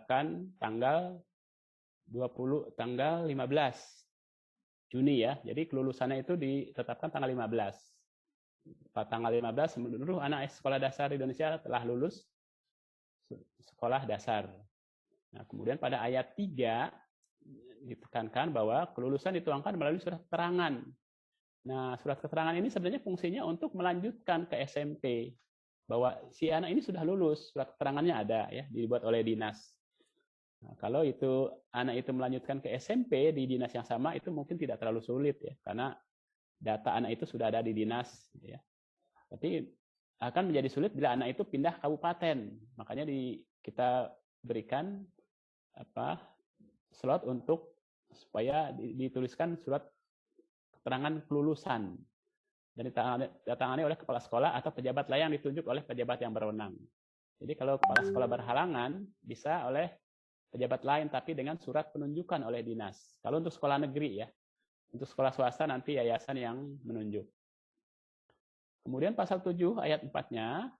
ditetapkan tanggal 15 Juni ya. Jadi kelulusannya itu ditetapkan tanggal 15. Pada tanggal 15 seluruh anak sekolah dasar di Indonesia telah lulus sekolah dasar. Nah, kemudian pada ayat 3 ditekankan bahwa kelulusan dituangkan melalui surat keterangan. Nah, surat keterangan ini sebenarnya fungsinya untuk melanjutkan ke SMP. Bahwa si anak ini sudah lulus, surat keterangannya ada ya, dibuat oleh dinas. Nah, kalau itu anak itu melanjutkan ke SMP di dinas yang sama, itu mungkin tidak terlalu sulit ya, karena data anak itu sudah ada di dinas ya. Tapi akan menjadi sulit bila anak itu pindah kabupaten. Makanya kita berikan slot untuk supaya dituliskan surat keterangan kelulusan dan ditangani oleh kepala sekolah atau pejabat lain yang ditunjuk oleh pejabat yang berwenang. Jadi kalau kepala sekolah berhalangan bisa oleh pejabat lain tapi dengan surat penunjukan oleh dinas. Kalau untuk sekolah negeri ya, untuk sekolah swasta nanti yayasan yang menunjuk. Kemudian pasal 7 ayat 4-nya,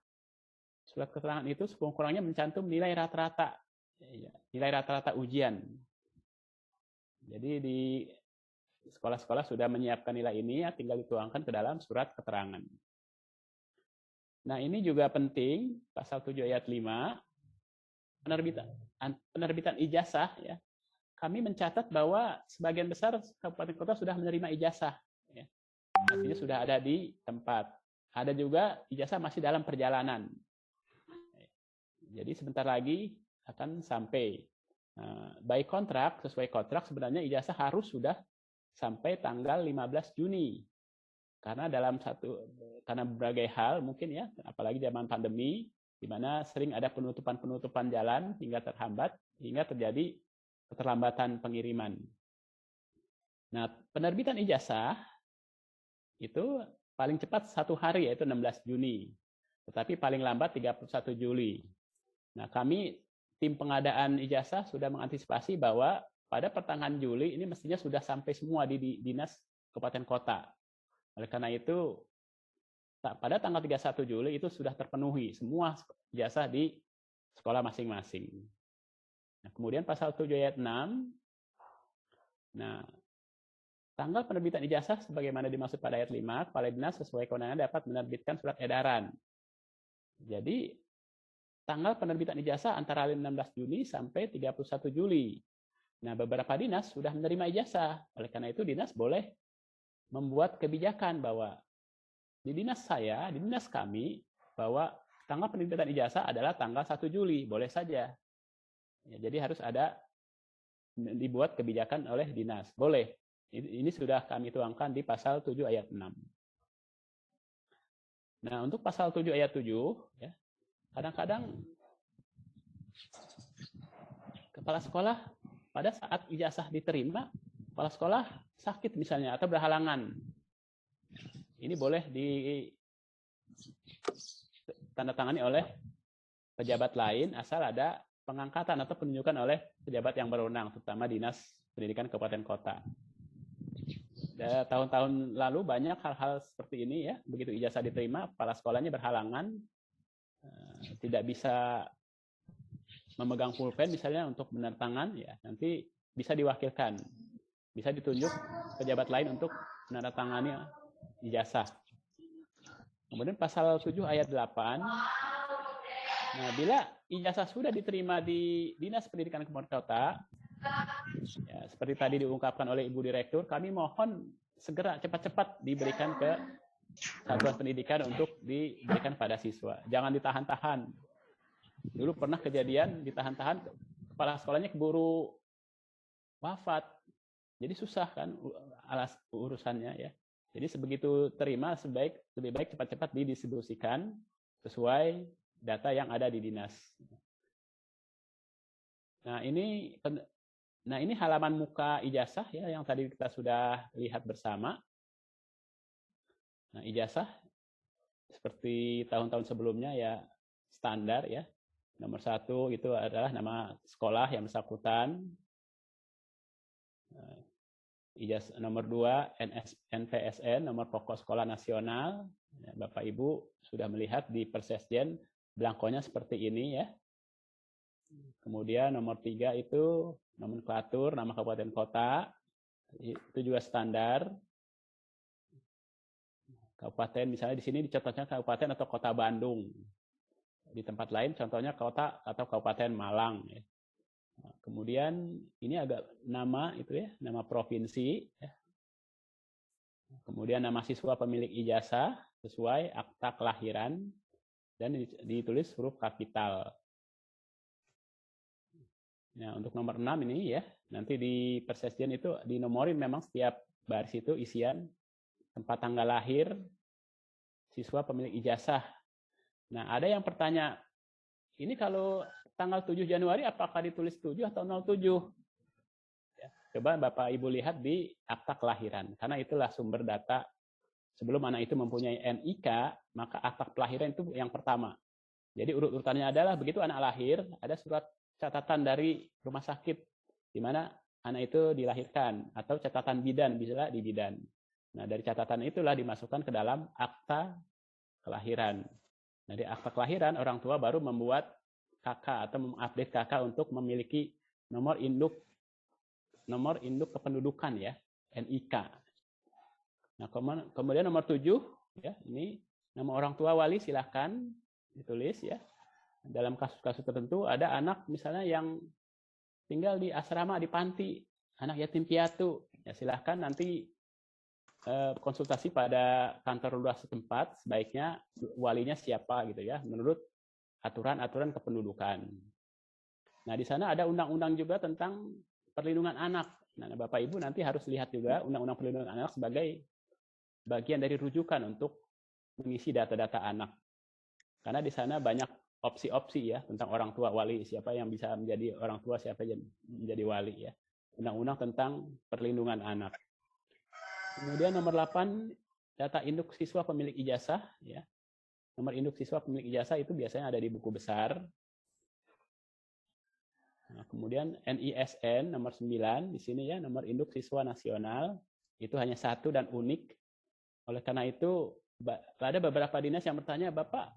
surat keterangan itu sekurang-kurangnya mencantum nilai rata-rata ujian. Jadi di sekolah-sekolah sudah menyiapkan nilai ini, ya, tinggal dituangkan ke dalam surat keterangan. Nah, ini juga penting, pasal 7 ayat 5, penerbitan ijazah, ya. Kami mencatat bahwa sebagian besar kabupaten kota sudah menerima ijazah. Ya. Artinya sudah ada di tempat. Ada juga ijazah masih dalam perjalanan. Jadi sebentar lagi akan sampai. By kontrak, sesuai kontrak sebenarnya ijazah harus sudah sampai tanggal 15 Juni. Karena karena berbagai hal mungkin ya, apalagi zaman pandemi, di mana sering ada penutupan jalan hingga terhambat, hingga terjadi keterlambatan pengiriman. Nah, penerbitan ijazah itu paling cepat 1 hari, yaitu 16 Juni. Tetapi paling lambat 31 Juli. Nah, kami tim pengadaan ijazah sudah mengantisipasi bahwa pada pertengahan Juli ini mestinya sudah sampai semua di dinas kabupaten kota. Oleh karena itu, pada tanggal 31 Juli itu sudah terpenuhi semua ijazah di sekolah masing-masing. Nah, kemudian pasal 7 ayat 6, nah, tanggal penerbitan ijazah sebagaimana dimaksud pada ayat 5, kepala dinas sesuai kewenangan dapat menerbitkan surat edaran. Jadi, tanggal penerbitan ijazah antara 16 Juni sampai 31 Juli. Nah, beberapa dinas sudah menerima ijazah. Oleh karena itu, dinas boleh membuat kebijakan bahwa di dinas saya, di dinas kami, bahwa tanggal penerbitan ijazah adalah tanggal 1 Juli. Boleh saja. Ya, jadi harus ada dibuat kebijakan oleh dinas. Boleh. Ini sudah kami tuangkan di pasal 7 ayat 6. Nah, untuk pasal 7 ayat 7, ya, kadang-kadang kepala sekolah pada saat ijazah diterima, kepala sekolah sakit misalnya atau berhalangan. Ini boleh ditandatangani oleh pejabat lain asal ada pengangkatan atau penunjukan oleh pejabat yang berwenang, terutama dinas pendidikan kabupaten kota. Tahun-tahun lalu banyak hal-hal seperti ini ya, begitu ijazah diterima, kepala sekolahnya berhalangan, tidak bisa memegang pulpen misalnya untuk benar tangan, ya nanti bisa diwakilkan, bisa ditunjuk pejabat lain untuk menandatangani ijazah. Kemudian pasal 7 ayat 8, nah, bila ijazah sudah diterima di Dinas Pendidikan Kabupaten Kota, ya, seperti tadi diungkapkan oleh Ibu Direktur, kami mohon segera cepat-cepat diberikan ke satuan pendidikan untuk diberikan pada siswa. Jangan ditahan-tahan. Dulu pernah kejadian ditahan-tahan, kepala sekolahnya keburu wafat. Jadi susah kan urusannya ya. Jadi sebegitu terima lebih baik cepat-cepat didistribusikan sesuai data yang ada di dinas. Nah, ini halaman muka ijazah ya yang tadi kita sudah lihat bersama. Nah, ijazah seperti tahun-tahun sebelumnya ya standar ya. Nomor 1 itu adalah nama sekolah yang bersangkutan. Ijazah nomor 2 NPSN, nomor pokok sekolah nasional. Bapak Ibu sudah melihat di Persesjen belangkonya seperti ini ya. Kemudian nomor 3 itu nomenklatur, nama kabupaten kota. Itu juga standar. Kabupaten, misalnya di sini dicatatnya kabupaten atau kota Bandung. Di tempat lain contohnya kota atau kabupaten Malang. Nah, kemudian ini agak nama itu ya, nama provinsi. Kemudian nama siswa pemilik ijazah sesuai akta kelahiran dan ditulis huruf kapital. Nah, untuk nomor 6 ini ya, nanti di persesjen itu dinomorin memang setiap baris itu isian tempat tanggal lahir siswa pemilik ijazah. Nah, ada yang bertanya, ini kalau tanggal 7 Januari apakah ditulis 7 atau 07? Ya, coba Bapak Ibu lihat di akta kelahiran, karena itulah sumber data. Sebelum anak itu mempunyai NIK, maka akta kelahiran itu yang pertama. Jadi urut-urutannya adalah begitu anak lahir, ada surat catatan dari rumah sakit di mana anak itu dilahirkan, atau catatan bidan, bisa di bidan. Nah, dari catatan itulah dimasukkan ke dalam akta kelahiran. Nah, di akta kelahiran orang tua baru membuat KK atau mengupdate KK untuk memiliki nomor induk kependudukan ya, NIK. Nah, kemudian nomor 7 ya, ini nama orang tua wali silahkan ditulis ya. Dalam kasus-kasus tertentu ada anak misalnya yang tinggal di asrama, di panti, anak yatim piatu, ya silahkan nanti konsultasi pada kantor lurah setempat, sebaiknya walinya siapa gitu ya, menurut aturan-aturan kependudukan. Nah, di sana ada undang-undang juga tentang perlindungan anak. Nah, Bapak Ibu nanti harus lihat juga undang-undang perlindungan anak sebagai bagian dari rujukan untuk mengisi data-data anak. Karena di sana banyak opsi-opsi ya tentang orang tua wali, siapa yang bisa menjadi orang tua, siapa yang menjadi wali ya. Undang-undang tentang perlindungan anak. Kemudian nomor 8 data induk siswa pemilik ijazah ya. Nomor induk siswa pemilik ijazah itu biasanya ada di buku besar. Nah, kemudian NISN nomor 9 di sini ya, nomor induk siswa nasional itu hanya satu dan unik. Oleh karena itu ada beberapa dinas yang bertanya, Bapak,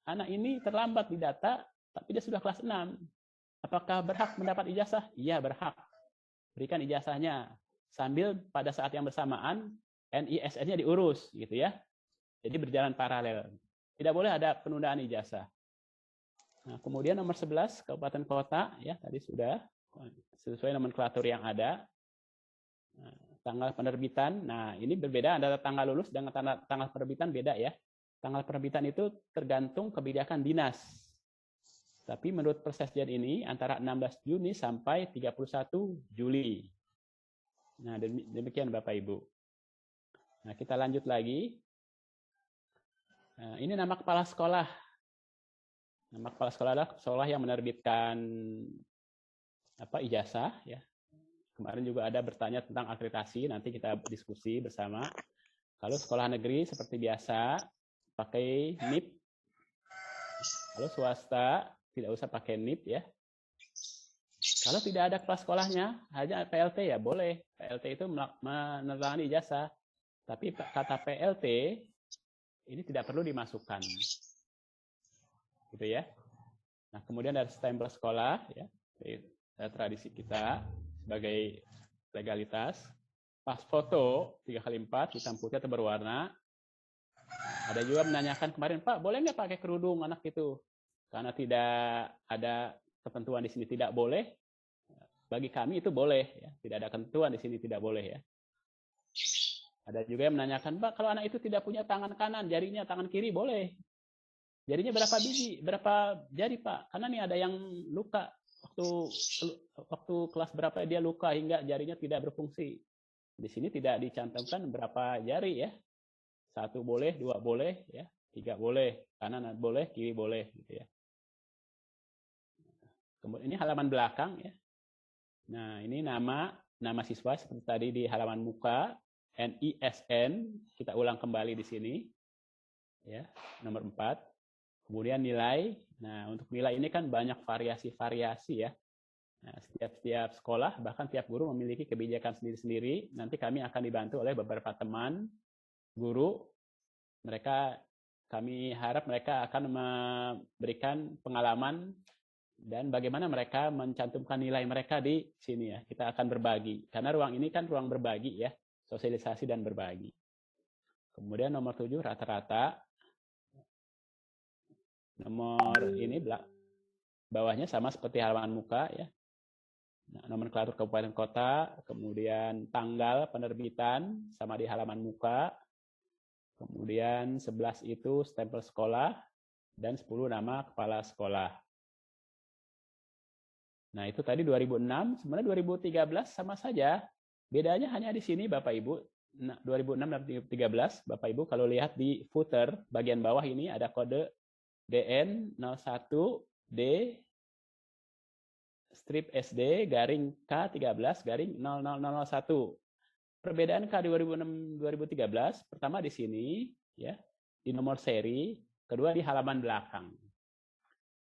anak ini terlambat di data, tapi dia sudah kelas 6. Apakah berhak mendapat ijazah? Iya, berhak. Berikan ijazahnya. Sambil pada saat yang bersamaan, NISN-nya diurus. Gitu ya. Jadi berjalan paralel. Tidak boleh ada penundaan ijazah. Nah, kemudian nomor 11, kabupaten kota. Ya, tadi sudah. Sesuai nomenklatur yang ada. Nah, tanggal penerbitan. Nah, ini berbeda antara tanggal lulus dengan tanggal penerbitan beda ya. Tanggal penerbitan itu tergantung kebijakan dinas. Tapi menurut persesjen ini antara 16 Juni sampai 31 Juli. Nah, demikian Bapak Ibu. Nah, kita lanjut lagi. Nah, ini nama kepala sekolah. Nama kepala sekolah adalah sekolah yang menerbitkan ijazah ya. Kemarin juga ada bertanya tentang akreditasi, nanti kita diskusi bersama. Kalau sekolah negeri seperti biasa pakai NIP. Kalau swasta tidak usah pakai NIP ya. Kalau tidak ada kepala sekolahnya, hanya PLT ya boleh. PLT itu menandatangani ijazah. Tapi kata PLT ini tidak perlu dimasukkan. Gitu ya. Nah, kemudian dari stempel sekolah ya, tradisi kita sebagai legalitas. Pas foto 3x4 hitam putih atau berwarna. Ada juga menanyakan kemarin, Pak, boleh nggak pakai kerudung anak itu? Karena tidak ada ketentuan di sini tidak boleh. Bagi kami itu boleh, ya. Tidak ada ketentuan di sini tidak boleh ya. Ada juga yang menanyakan, Pak, kalau anak itu tidak punya tangan kanan, jarinya tangan kiri boleh. Jarinya berapa biji, berapa jari Pak? Karena nih ada yang luka waktu kelas berapa dia luka hingga jarinya tidak berfungsi. Di sini tidak dicantumkan berapa jari ya. 1 boleh, 2 boleh, ya, 3 boleh, kanan boleh, kiri boleh, gitu ya. Kemudian ini halaman belakang ya. Nah, ini nama siswa seperti tadi di halaman muka, NISN, kita ulang kembali di sini, ya, nomor 4. Kemudian nilai. Nah, untuk nilai ini kan banyak variasi-variasi ya. Nah, setiap sekolah, bahkan tiap guru memiliki kebijakan sendiri-sendiri. Nanti kami akan dibantu oleh beberapa teman guru. Kami harap mereka akan memberikan pengalaman dan bagaimana mereka mencantumkan nilai mereka di sini ya. Kita akan berbagi. Karena ruang ini kan ruang berbagi ya, sosialisasi dan berbagi. Kemudian nomor 7 rata-rata. Nomor ini bawahnya sama seperti halaman muka ya. Nah, nomenklatur kabupaten kota, kemudian tanggal penerbitan sama di halaman muka. Kemudian 11 itu stempel sekolah dan 10 nama kepala sekolah. Nah, itu tadi 2006, sebenarnya 2013 sama saja. Bedanya hanya di sini Bapak Ibu. Nah, 2006 dan 2013, Bapak Ibu kalau lihat di footer bagian bawah ini ada kode DN01D strip SD garing K13 garing 00001. Perbedaan K 2006-2013, pertama di sini ya, di nomor seri, kedua di halaman belakang.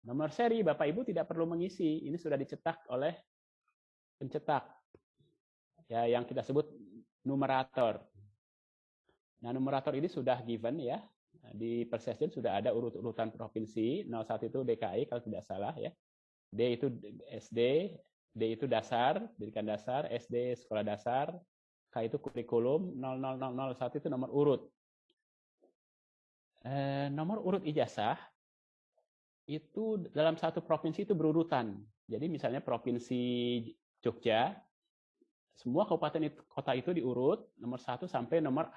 Nomor seri Bapak Ibu tidak perlu mengisi, ini sudah dicetak oleh pencetak. Ya, yang kita sebut numerator. Nah, numerator ini sudah given ya. Di Persesjen sudah ada urut-urutan provinsi, 01 itu DKI kalau tidak salah ya. D itu SD, D itu dasar, pendidikan dasar, SD sekolah dasar, K itu kurikulum, 00001 itu nomor urut. Nomor urut ijazah itu dalam satu provinsi itu berurutan. Jadi misalnya provinsi Jogja, semua kabupaten kota itu diurut nomor 1 sampai nomor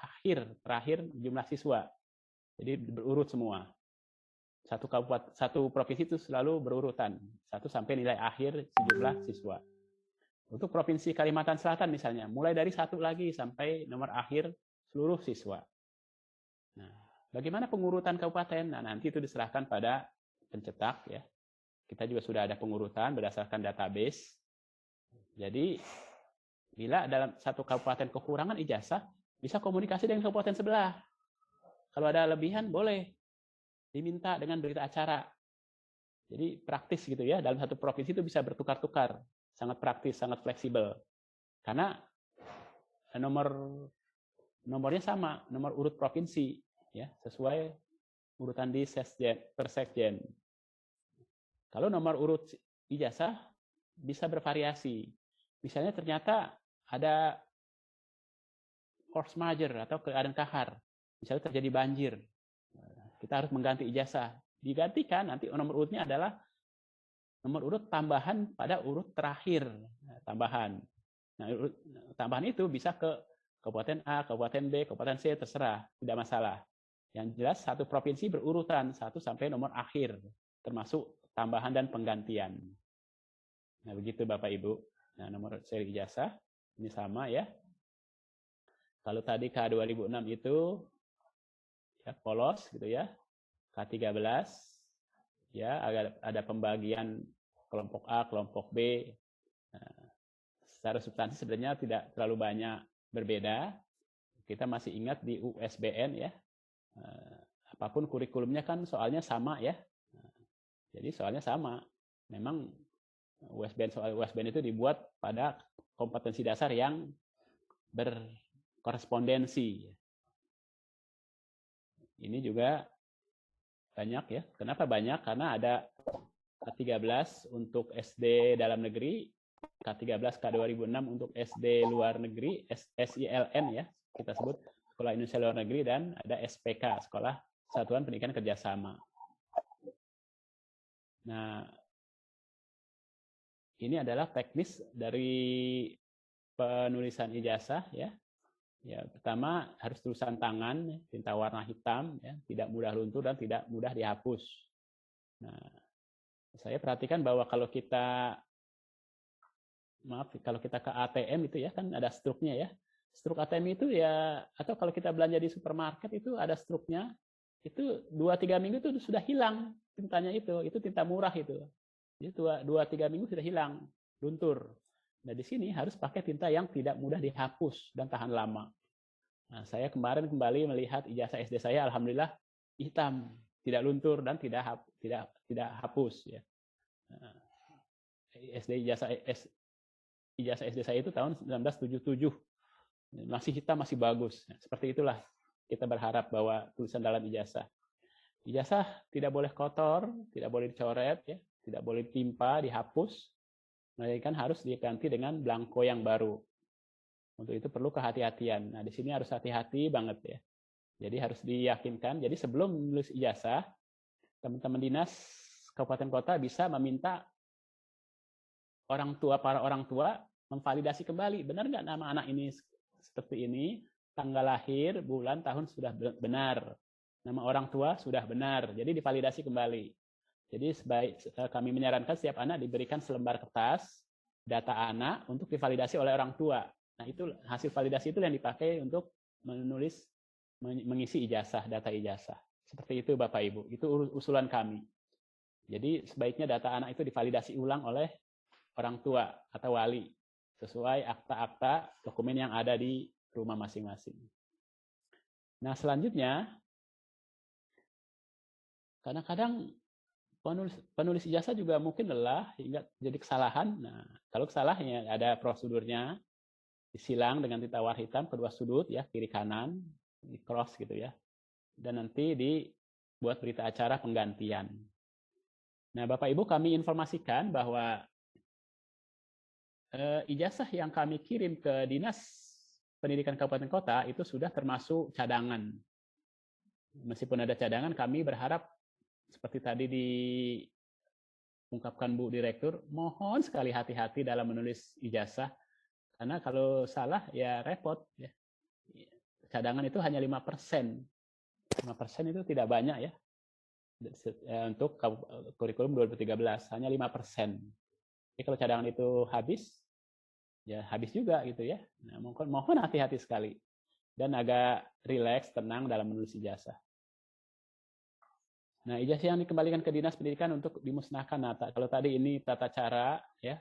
terakhir jumlah siswa. Jadi berurut semua. Satu provinsi itu selalu berurutan, 1 sampai nilai akhir sejumlah siswa. Untuk provinsi Kalimantan Selatan misalnya, mulai dari 1 lagi sampai nomor akhir seluruh siswa. Nah, bagaimana pengurutan kabupaten? Nah, nanti itu diserahkan pada pencetak ya. Kita juga sudah ada pengurutan berdasarkan database. Jadi bila dalam satu kabupaten kekurangan ijazah, bisa komunikasi dengan kabupaten sebelah. Kalau ada lebihan boleh diminta dengan berita acara. Jadi praktis gitu ya, dalam satu provinsi itu bisa bertukar-tukar. Sangat praktis, sangat fleksibel. Karena nomornya sama, nomor urut provinsi ya, sesuai urutan di Persekjen. Kalau nomor urut ijazah bisa bervariasi. Misalnya ternyata ada force majeure atau keadaan kahar. Misalnya terjadi banjir. Kita harus mengganti ijazah. Digantikan nanti nomor urutnya adalah nomor urut tambahan pada urut terakhir. Tambahan. Nah, tambahan itu bisa ke Kabupaten A, Kabupaten B, Kabupaten C, terserah. Tidak masalah. Yang jelas satu provinsi berurutan 1 sampai nomor akhir. Termasuk tambahan dan penggantian. Nah, begitu Bapak Ibu. Nah, nomor seri ijazah ini sama ya. Kalau tadi K 2006 itu ya polos gitu ya. K13 ya ada pembagian kelompok A, kelompok B. Nah, secara substansi sebenarnya tidak terlalu banyak berbeda. Kita masih ingat di USBN ya. Apapun kurikulumnya kan soalnya sama ya. Jadi soalnya sama. Memang soal USBN itu dibuat pada kompetensi dasar yang berkorespondensi. Ini juga banyak ya. Kenapa banyak? Karena ada K13 untuk SD dalam negeri, K13 K2006 untuk SD luar negeri, SILN ya, kita sebut Sekolah Indonesia Luar Negeri, dan ada SPK, Sekolah Satuan Pendidikan Kerjasama. Nah, ini adalah teknis dari penulisan ijazah ya. Ya, pertama harus tulisan tangan, tinta warna hitam, ya, tidak mudah luntur dan tidak mudah dihapus. Nah, saya perhatikan bahwa kalau kita ke ATM itu ya kan ada struknya ya. Struk ATM itu ya, atau kalau kita belanja di supermarket itu ada struknya, itu 2-3 minggu itu sudah hilang tintanya itu tinta murah itu. Jadi 2-3 minggu sudah hilang, luntur. Nah, di sini harus pakai tinta yang tidak mudah dihapus dan tahan lama. Nah, saya kemarin kembali melihat ijazah SD saya, alhamdulillah hitam, tidak luntur dan tidak hapus ya. Nah, ijazah SD saya itu tahun 1977. Masih hitam, masih bagus. Nah, seperti itulah kita berharap bahwa tulisan dalam ijazah. Ijazah tidak boleh kotor, tidak boleh dicoret ya, tidak boleh ditimpa, dihapus, melainkan harus diganti dengan blanko yang baru. Untuk itu perlu kehati-hatian. Nah, di sini harus hati-hati banget ya. Jadi harus diyakinkan. Jadi sebelum menulis ijazah, teman-teman dinas kabupaten kota bisa meminta para orang tua memvalidasi kembali, benar nggak nama anak ini seperti ini, tanggal lahir, bulan, tahun sudah benar, nama orang tua sudah benar, jadi divalidasi kembali. Jadi kami menyarankan setiap anak diberikan selembar kertas data anak untuk divalidasi oleh orang tua. Nah, itu hasil validasi itu yang dipakai untuk mengisi ijazah, data ijazah. Seperti itu Bapak Ibu, itu usulan kami. Jadi sebaiknya data anak itu divalidasi ulang oleh orang tua atau wali sesuai akta-akta dokumen yang ada di rumah masing-masing. Nah, selanjutnya kadang-kadang penulis ijazah juga mungkin lelah hingga jadi kesalahan. Nah, kalau kesalahannya ada prosedurnya, disilang dengan tinta warna hitam kedua sudut ya, kiri kanan, di cross gitu ya. Dan nanti dibuat berita acara penggantian. Nah, Bapak Ibu, kami informasikan bahwa ijazah yang kami kirim ke Dinas Pendidikan Kabupaten Kota itu sudah termasuk cadangan. Meskipun ada cadangan, kami berharap seperti tadi diungkapkan Bu Direktur, mohon sekali hati-hati dalam menulis ijazah, karena kalau salah ya repot. Ya. Cadangan itu hanya 5%. 5% itu tidak banyak ya. Untuk kurikulum 2013, hanya 5%. Jadi kalau cadangan itu habis, ya habis juga gitu ya. Nah, mohon hati-hati sekali. Dan agak rileks, tenang dalam menulis ijazah. Nah, ijazah yang dikembalikan ke Dinas Pendidikan untuk dimusnahkan. Nah, kalau tadi ini tata cara ya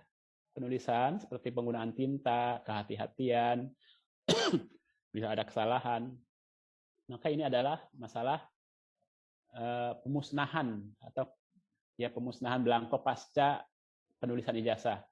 penulisan seperti penggunaan tinta, kehati-hatian, bisa ada kesalahan. Maka ini adalah masalah pemusnahan atau ya pemusnahan blanko pasca penulisan ijazah.